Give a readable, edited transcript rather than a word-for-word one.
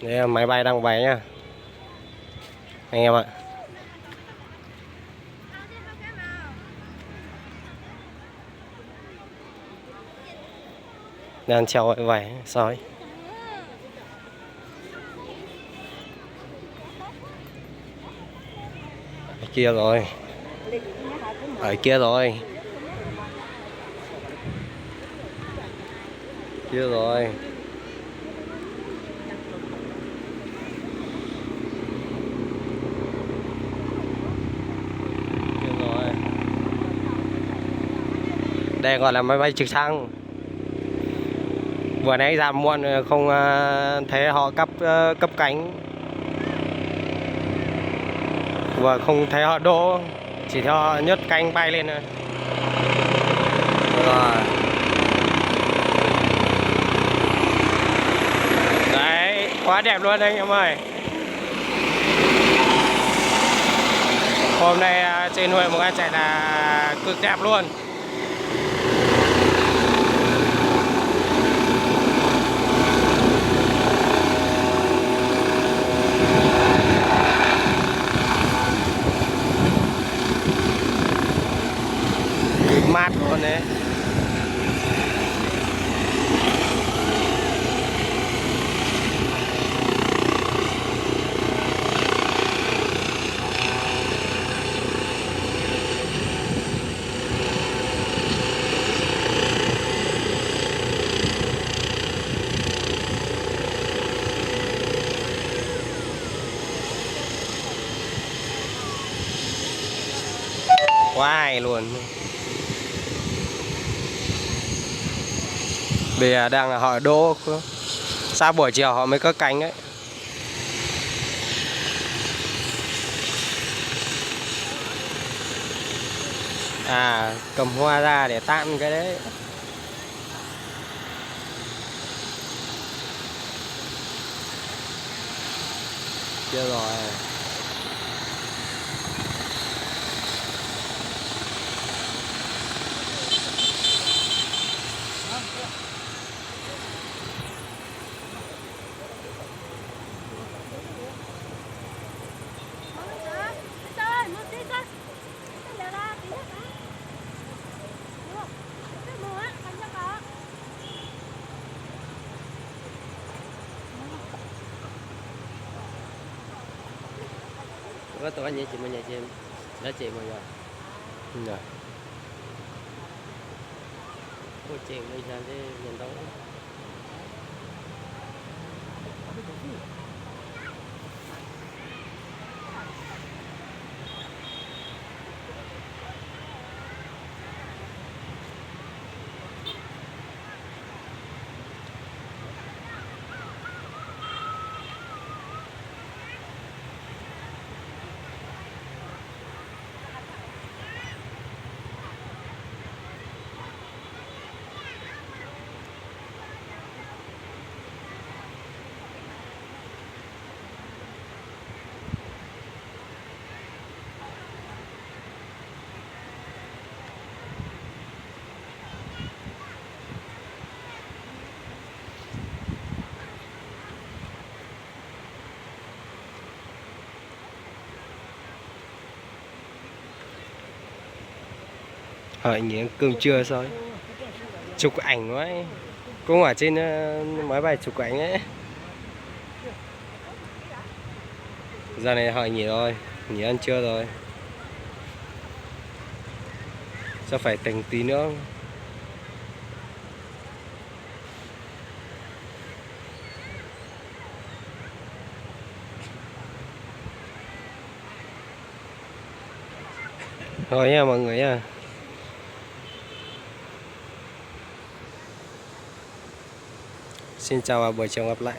Đây là máy bay đang bay nhá anh em ạ. Đang treo vậy vậy sói ở kia rồi, ở kia rồi, kia rồi. Đây gọi là máy bay trực thăng. Vừa nãy ra muộn không thấy họ cấp cánh, và không thấy họ đỗ, chỉ thấy họ nhấc cánh bay lên thôi. Rồi. Đấy, quá đẹp luôn anh em ơi. Hôm nay trên Huệ một cái chạy là cực đẹp luôn. Mát luôn đấy. Quá hay luôn. Bây giờ đang họ đỗ, sao buổi chiều họ mới có cánh đấy. À, cầm hoa ra để tạm cái đấy. Chưa rồi. Có tụi anh nhảy chị mà nhảy chim đã chị mà rồi. Rồi. Ôi chị bây giờ đi nhìn đâu. Anh nhỉ, cơm trưa rồi. Chụp ảnh ấy. Cũng ở trên máy bay chụp ảnh ấy. Giờ này họ nghỉ rồi, nghỉ ăn trưa rồi. Chắc phải tỉnh tí nữa. Thôi nha mọi người nha. Xin chào và buổi chiều gặp lại.